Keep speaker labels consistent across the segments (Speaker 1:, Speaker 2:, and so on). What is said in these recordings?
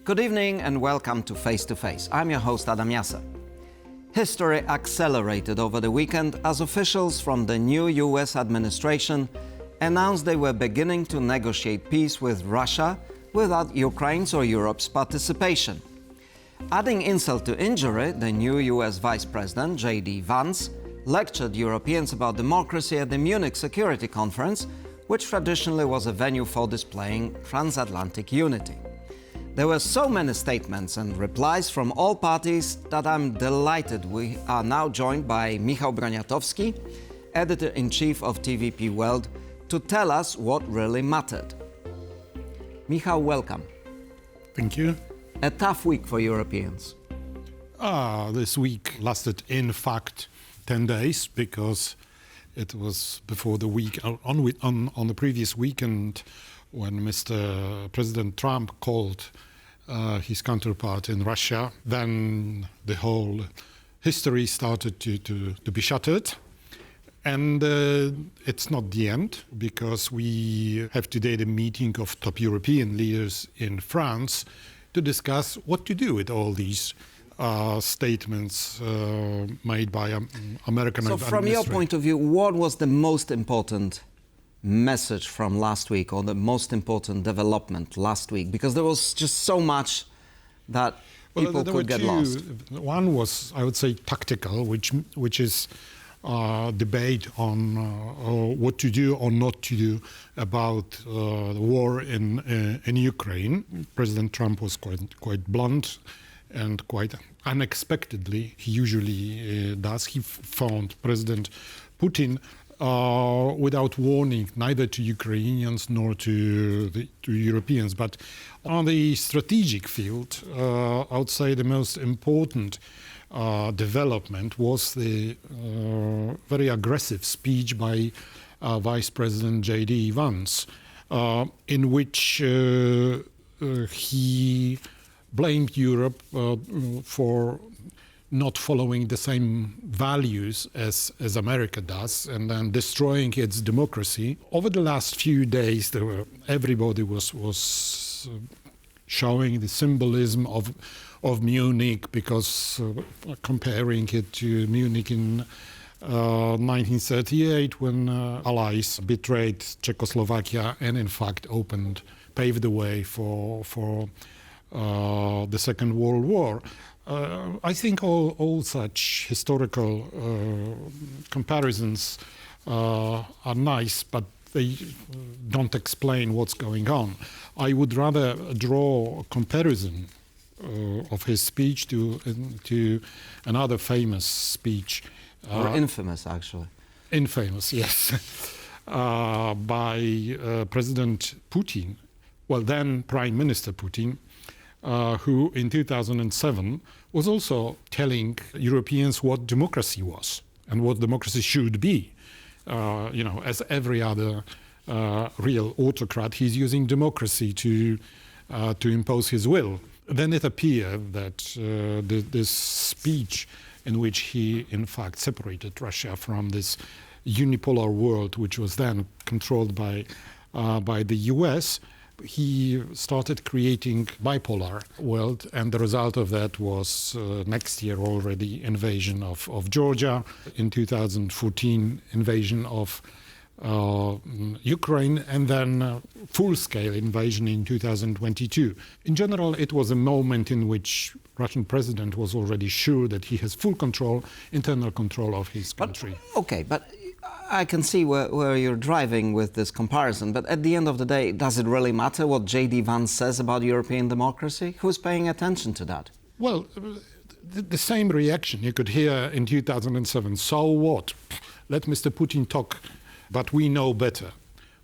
Speaker 1: Good evening and welcome to Face to Face. I'm your host Adam Jasser. History accelerated over the weekend as officials from the new US administration announced they were beginning to negotiate peace with Russia without Ukraine's or Europe's participation. Adding insult to injury, the new US Vice President, JD Vance, lectured Europeans about democracy at the Munich Security Conference, which traditionally was a venue for displaying transatlantic unity. There were so many statements and replies from all parties that I'm delighted we are now joined by Michał Broniatowski, Editor-in-Chief of TVP World, to tell us what really mattered. Michał, welcome.
Speaker 2: Thank you.
Speaker 1: A tough week for Europeans.
Speaker 2: This week lasted, in fact, 10 days because it was before the week on the previous weekend when Mr. President Trump called his counterpart in Russia. Then the whole history started to be shattered. And it's not the end, because we have today the meeting of top European leaders in France to discuss what to do with all these statements made by American administration.
Speaker 1: So from your point of view, what was the most important message from last week, or the most important development last week? Because there was just so much that people could get lost.
Speaker 2: One was, I would say, tactical, which is debate on what to do or not to do about the war in Ukraine. President Trump was quite blunt and quite unexpectedly, he usually does. He found President Putin without warning, neither to Ukrainians nor to Europeans. But on the strategic field, I would say the most important development was the very aggressive speech by Vice President JD Vance, in which he blamed Europe for not following the same values as America does, and then destroying its democracy. Over the last few days, everybody was showing the symbolism of Munich, because comparing it to Munich in 1938, when Allies betrayed Czechoslovakia and in fact paved the way for the Second World War. I think all such historical comparisons are nice, but they don't explain what's going on. I would rather draw a comparison of his speech to another famous speech.
Speaker 1: Or infamous, actually.
Speaker 2: Infamous, yes. By President Putin, well, then Prime Minister Putin, who in 2007 was also telling Europeans what democracy was and what democracy should be. As every other real autocrat, he's using democracy to impose his will. Then it appeared that this speech, in which he in fact separated Russia from this unipolar world, which was then controlled by the US, he started creating bipolar world, and the result of that was next year already invasion of Georgia, in 2014 invasion of Ukraine, and then full-scale invasion in 2022. In general, it was a moment in which Russian president was already sure that he has full control, internal control of his country.
Speaker 1: But I can see where you're driving with this comparison, but at the end of the day, does it really matter what JD Vance says about European democracy? Who's paying attention to that?
Speaker 2: Well, the same reaction you could hear in 2007. So what? Let Mr. Putin talk, but we know better.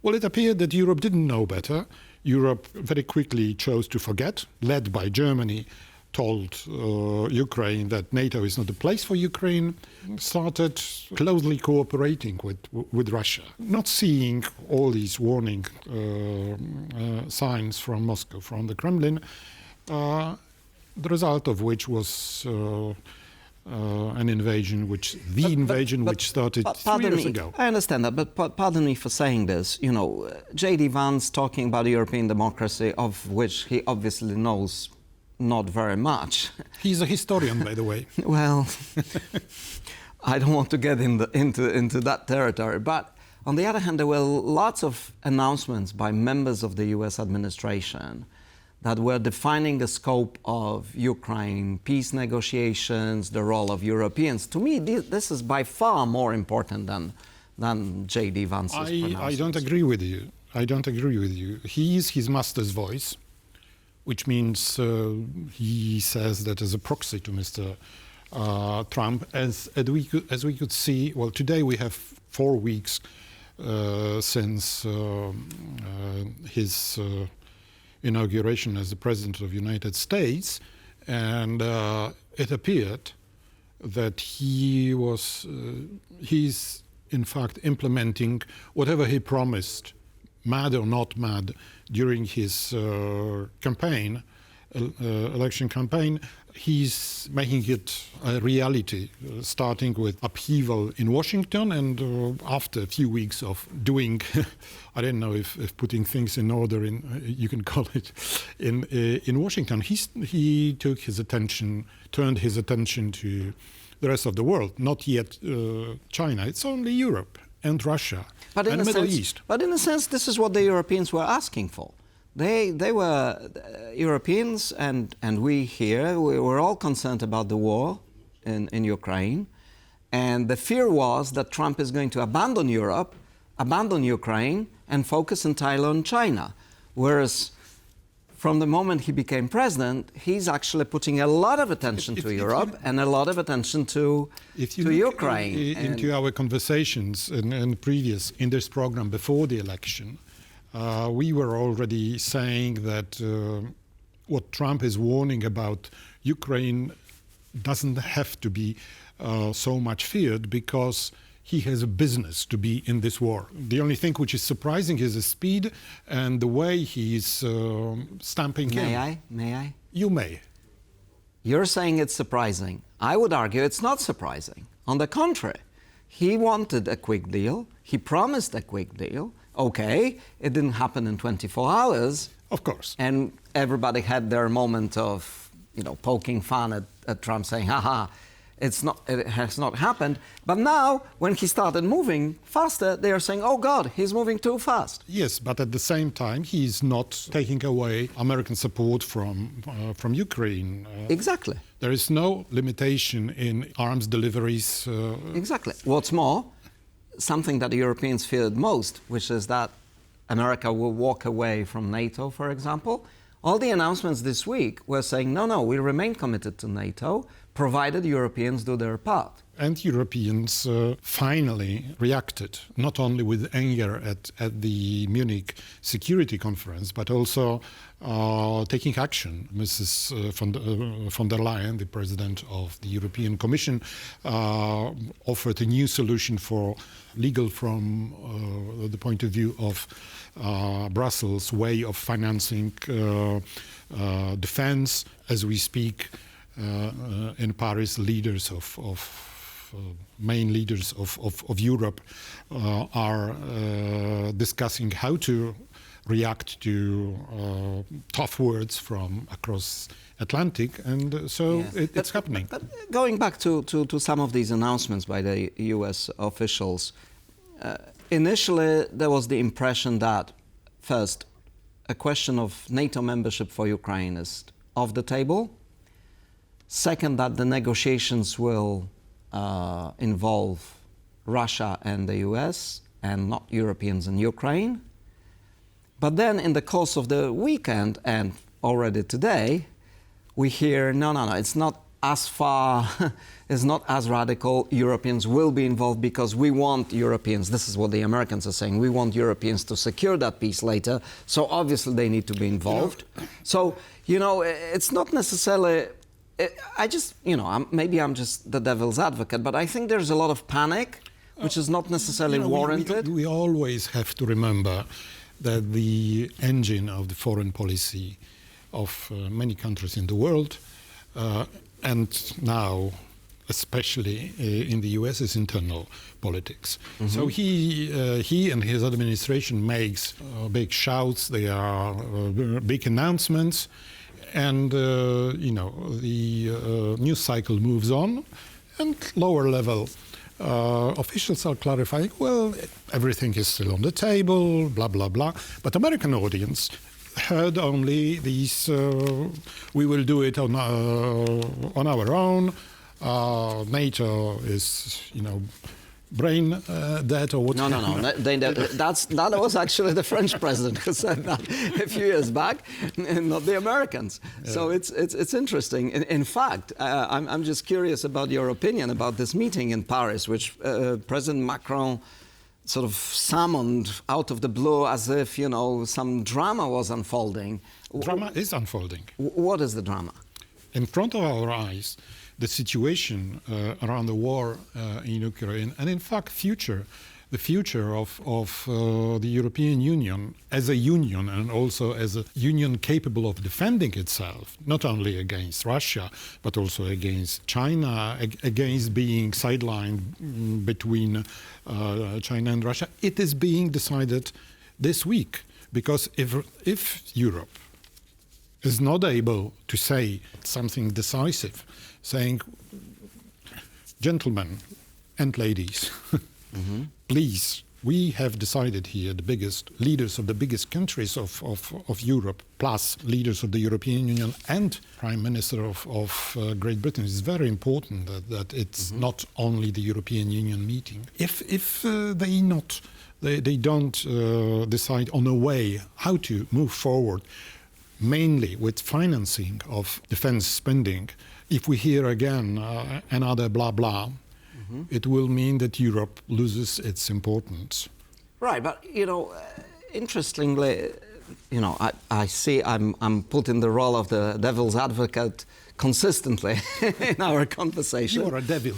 Speaker 2: Well, it appeared that Europe didn't know better. Europe very quickly chose to forget, led by Germany, told Ukraine that NATO is not a place for Ukraine, started closely cooperating with Russia, not seeing all these warning signs from Moscow, from the Kremlin, the result of which was an invasion which started 3 years ago.
Speaker 1: I understand that, but pardon me for saying this. You know, JD Vance talking about European democracy, of which he obviously knows not very much.
Speaker 2: He's a historian, by the way.
Speaker 1: Well, I don't want to get into that territory. But on the other hand, there were lots of announcements by members of the US administration that were defining the scope of Ukraine peace negotiations, the role of Europeans. To me, this is by far more important than JD Vance's pronouncements.
Speaker 2: I don't agree with you. I don't agree with you. he is his master's voice, which means he says that as a proxy to Mr. Trump. As we could see, well, today we have 4 weeks since his inauguration as the President of the United States, and it appeared that he's in fact implementing whatever he promised, mad or not mad, during his election campaign. He's making it a reality, starting with upheaval in Washington, and after a few weeks of doing, I don't know if putting things in order, you can call it, in Washington, he turned his attention to the rest of the world, not yet China. It's only Europe and Russia and the Middle East.
Speaker 1: But in a sense, this is what the Europeans were asking for. They were Europeans, and we here, we were all concerned about the war in Ukraine. And the fear was that Trump is going to abandon Europe, abandon Ukraine, and focus entirely on China. Whereas from the moment he became president, he's actually putting a lot of attention to Europe and a lot of attention to Ukraine.
Speaker 2: Into our conversations in this program before the election, we were already saying that what Trump is warning about Ukraine doesn't have to be so much feared, because he has a business to be in this war. The only thing which is surprising is the speed and the way he is stamping in.
Speaker 1: May I?
Speaker 2: You may.
Speaker 1: You're saying it's surprising. I would argue it's not surprising. On the contrary, he wanted a quick deal. He promised a quick deal. Okay, it didn't happen in 24 hours.
Speaker 2: Of course.
Speaker 1: And everybody had their moment of, poking fun at Trump, saying, haha, it has not happened. But now, when he started moving faster, they are saying, oh God, he's moving too fast.
Speaker 2: Yes, but at the same time, he's not taking away American support from Ukraine.
Speaker 1: Exactly.
Speaker 2: There is no limitation in arms deliveries.
Speaker 1: Exactly. What's more, something that the Europeans feared most, which is that America will walk away from NATO, for example. All the announcements this week were saying, no, we remain committed to NATO, provided Europeans do their part.
Speaker 2: And Europeans finally reacted, not only with anger at the Munich Security Conference, but also taking action. Mrs. von der Leyen, the president of the European Commission, offered a new solution legal from the point of view of Brussels' way of financing defense. As we speak, in Paris, main leaders of Europe are discussing how to react to tough words from across Atlantic, and so yes. It's happening.
Speaker 1: But going back to some of these announcements by the US officials, initially there was the impression that, first, a question of NATO membership for Ukraine is off the table. Second, that the negotiations will involve Russia and the US and not Europeans and Ukraine. But then in the course of the weekend and already today, we hear, no, it's not as far, it's not as radical. Europeans will be involved because we want Europeans, this is what the Americans are saying, we want Europeans to secure that peace later, so obviously they need to be involved. So, it's not necessarily... maybe I'm just the devil's advocate, but I think there's a lot of panic, which is not necessarily warranted.
Speaker 2: We always have to remember that the engine of the foreign policy of many countries in the world, and now especially in the US, is internal politics. Mm-hmm. So he and his administration makes big shouts, they are big announcements. And, the news cycle moves on, and lower level officials are clarifying, well, everything is still on the table, blah, blah, blah. But American audience heard only these, we will do it on our own. NATO is, brain dead or whatever.
Speaker 1: No. That was actually the French president who said that a few years back, not the Americans. Yeah. So it's interesting. In fact, I'm just curious about your opinion about this meeting in Paris, which President Macron sort of summoned out of the blue as if, some drama was unfolding.
Speaker 2: Drama is unfolding.
Speaker 1: What is the drama?
Speaker 2: In front of our eyes, the situation around the war in Ukraine, and in fact, the future of the European Union as a union, and also as a union capable of defending itself, not only against Russia, but also against China, against being sidelined between China and Russia. It is being decided this week, because if Europe is not able to say something decisive, saying, gentlemen and ladies, please, we have decided here, the biggest leaders of the biggest countries of Europe, plus leaders of the European Union and Prime Minister of Great Britain. It's very important that it's not only the European Union meeting. If they don't decide on a way how to move forward, mainly with financing of defense spending, if we hear again another blah blah, it will mean that Europe loses its importance.
Speaker 1: Right, but interestingly, I see I'm put in the role of the devil's advocate consistently in our conversation.
Speaker 2: You are a devil.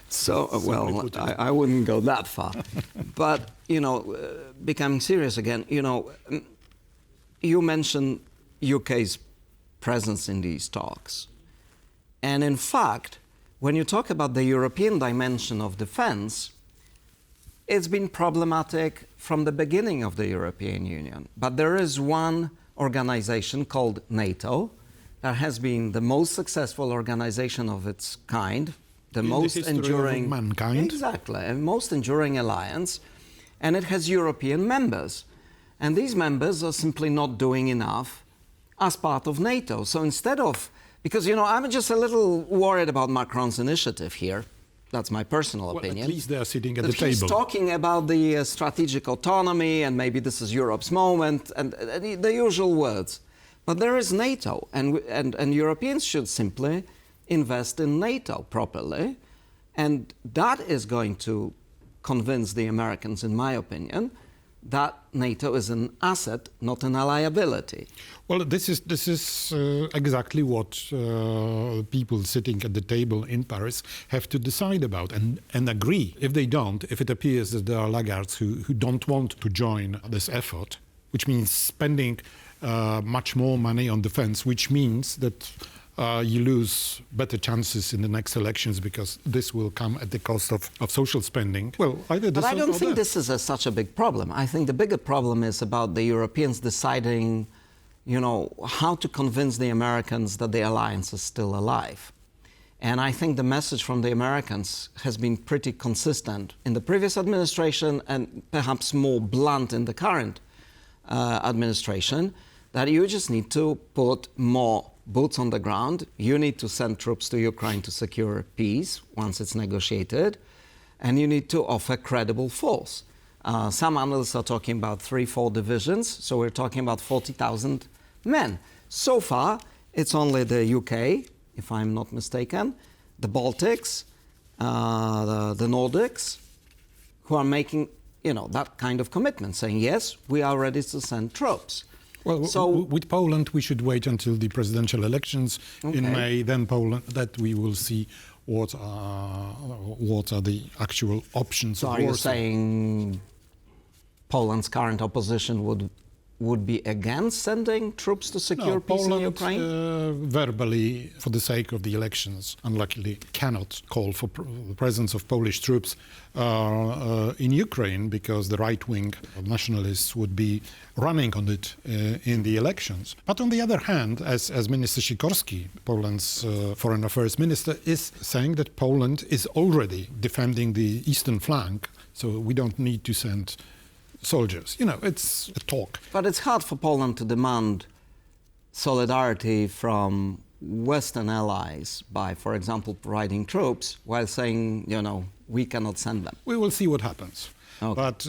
Speaker 1: So, well, I wouldn't go that far. But, becoming serious again, you mentioned UK's presence in these talks. And in fact, when you talk about the European dimension of defense, it's been problematic from the beginning of the European Union. But there is one organization called NATO that has been the most successful organization of its kind, the most enduring,
Speaker 2: mankind.
Speaker 1: Exactly, and most enduring alliance, and it has European members. And these members are simply not doing enough as part of NATO. So instead of, because, I'm just a little worried about Macron's initiative here. That's my personal opinion.
Speaker 2: At least they're sitting at the table.
Speaker 1: He's talking about the strategic autonomy, and maybe this is Europe's moment, and the usual words. But there is NATO, and Europeans should simply invest in NATO properly. And that is going to convince the Americans, in my opinion, that NATO is an asset, not a liability.
Speaker 2: Well, this is exactly what people sitting at the table in Paris have to decide about and agree. If they don't, if it appears that there are laggards who don't want to join this effort, which means spending much more money on defense, which means that you lose better chances in the next elections because this will come at the cost of social spending. Well, either this.
Speaker 1: But I don't think
Speaker 2: that.
Speaker 1: this is such a big problem. I think the bigger problem is about the Europeans deciding, how to convince the Americans that the alliance is still alive. And I think the message from the Americans has been pretty consistent in the previous administration and perhaps more blunt in the current administration, that you just need to put more boots on the ground. You need to send troops to Ukraine to secure peace once it's negotiated, and you need to offer credible force. Some analysts are talking about 3-4 divisions, so we're talking about 40,000 men. So far, it's only the UK, if I'm not mistaken, the Baltics, the Nordics, who are making, that kind of commitment, saying, yes, we are ready to send troops.
Speaker 2: Well, so, with Poland, we should wait until the presidential elections in May. Then Poland, that we will see what are the actual options.
Speaker 1: So, are you saying Poland's current opposition would would be against sending troops to secure peace in Ukraine?
Speaker 2: Verbally, for the sake of the elections, unluckily cannot call for the presence of Polish troops in Ukraine because the right-wing nationalists would be running on it in the elections. But on the other hand, as Minister Sikorski, Poland's foreign affairs minister, is saying that Poland is already defending the eastern flank, so we don't need to send soldiers. You know, it's a talk.
Speaker 1: But it's hard for Poland to demand solidarity from Western allies by, for example, providing troops while saying, you know, we cannot send them.
Speaker 2: We will see what happens.
Speaker 1: Okay.
Speaker 2: But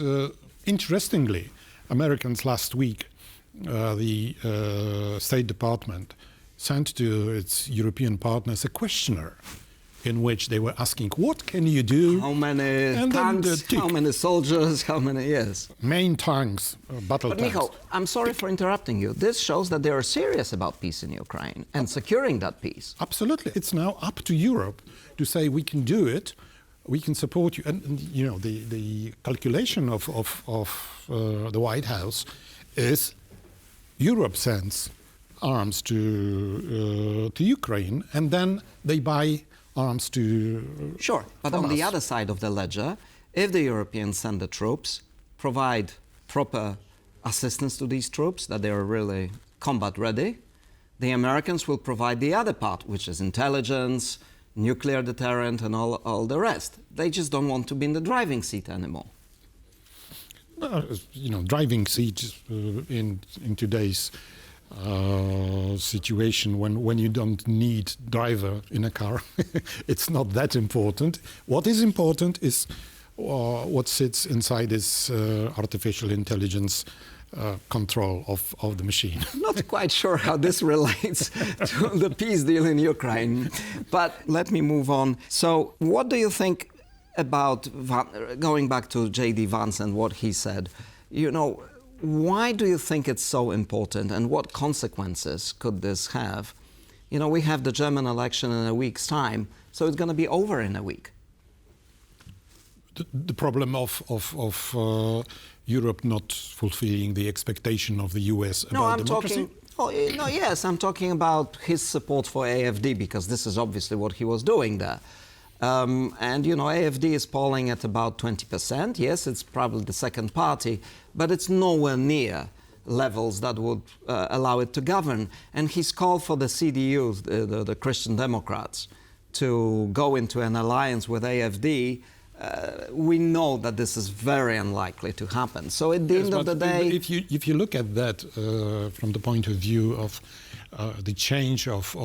Speaker 2: interestingly, Americans last week, the State Department sent to its European partners a questionnaire in which they were asking, what can you do?
Speaker 1: How many
Speaker 2: And then
Speaker 1: tanks,
Speaker 2: the tick.
Speaker 1: how many soldiers, how many, yes.
Speaker 2: Main tanks, battle
Speaker 1: But
Speaker 2: tanks.
Speaker 1: Michał, I'm sorry for interrupting you. This shows that they are serious about peace in Ukraine and securing that peace.
Speaker 2: Absolutely. It's now up to Europe to say we can do it, we can support you. And you know, the calculation of the White House is Europe sends arms to Ukraine, and then they buy arms to
Speaker 1: Sure, but
Speaker 2: from
Speaker 1: on the
Speaker 2: us.
Speaker 1: other side of the ledger, if the Europeans send the troops, provide proper assistance to these troops, that they are really combat ready, the Americans will provide the other part, which is intelligence, nuclear deterrent, and all the rest. They just don't want to be in the driving seat anymore.
Speaker 2: You know, driving seat in today's situation when you don't need driver in a car, it's not that important. What is important is what sits inside this artificial intelligence control of the machine.
Speaker 1: Not quite sure how this relates to the peace deal in Ukraine, but let me move on. So what do you think about, going back to JD Vance and what he said, you know, why do you think it's so important and what consequences could this have? You know, we have the German election in a week's time, so it's going to be over in a week.
Speaker 2: The problem of Europe not fulfilling the expectation of the US about democracy?
Speaker 1: I'm talking about his support for AfD, because this is obviously what he was doing there. And, you know, AfD is polling at about 20%. Yes, it's probably the second party, but it's nowhere near levels that would allow it to govern. And he's called for the CDU, the Christian Democrats, to go into an alliance with AfD. We know that this is very unlikely to happen. So at the end of the day...
Speaker 2: If you look at that from the point of view of the change of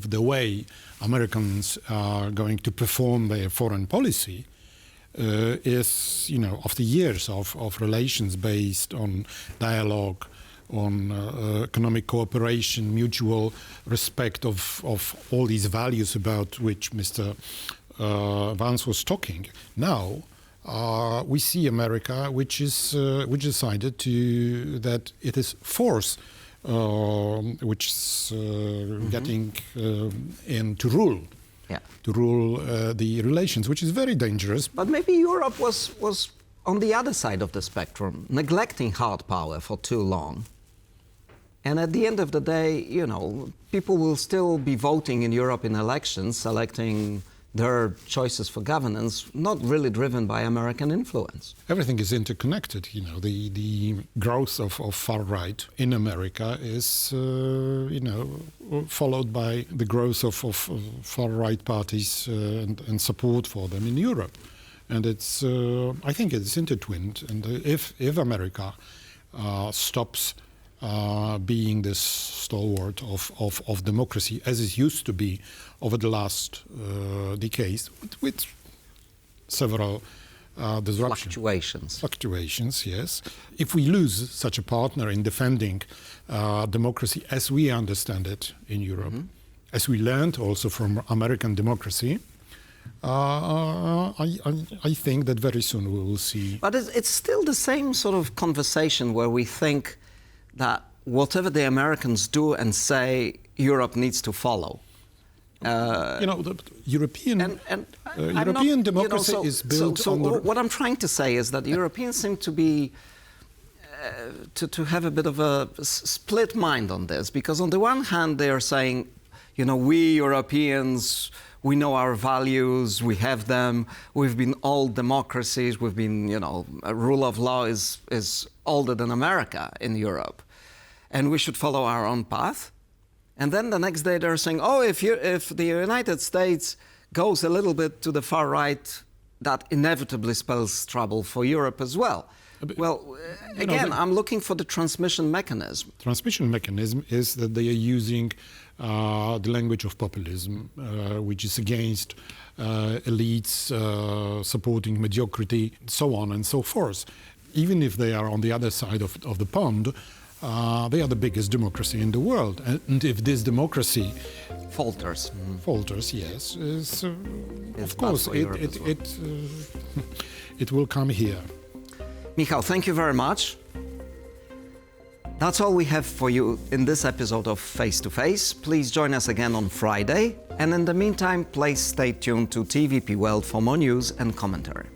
Speaker 2: the way Americans are going to perform their foreign policy, is, you know, after years of relations based on dialogue, on economic cooperation, mutual respect of all these values about which Mr. Vance was talking. Now we see America, which decided that it is force which is getting in to rule the relations, which is very dangerous.
Speaker 1: But maybe Europe was on the other side of the spectrum, neglecting hard power for too long. And at the end of the day, you know, people will still be voting in Europe in elections, selecting their choices for governance, not really driven by American influence.
Speaker 2: Everything is interconnected. You know, the growth of far right in America is, you know, followed by the growth of far right parties and support for them in Europe. And it's, I think it's intertwined. And if America stops being this stalwart of democracy, as it used to be over the last decades, with several disruptions. Fluctuations, yes. If we lose such a partner in defending democracy as we understand it in Europe, as we learned also from American democracy, I think that very soon we will see...
Speaker 1: But it's still the same sort of conversation where we think that whatever the Americans do and say, Europe needs to follow.
Speaker 2: You know, the European democracy is built on...
Speaker 1: What I'm trying to say is that Europeans seem to be to have a bit of a split mind on this, because on the one hand they are saying, you know, we Europeans, we know our values, we have them, we've been old democracies, we've been, you know, a rule of law is older than America in Europe, and we should follow our own path. And then the next day they're saying, oh, if the United States goes a little bit to the far right, that inevitably spells trouble for Europe as well. Well, again, I'm looking for the transmission mechanism.
Speaker 2: Transmission mechanism is that they are using the language of populism, which is against elites, supporting mediocrity, so on and so forth. Even if they are on the other side of the pond, they are the biggest democracy in the world. And if this democracy
Speaker 1: falters,
Speaker 2: yes, of course, it will come here.
Speaker 1: Michał, thank you very much. That's all we have for you in this episode of Face to Face. Please join us again on Friday. And in the meantime, please stay tuned to TVP World for more news and commentary.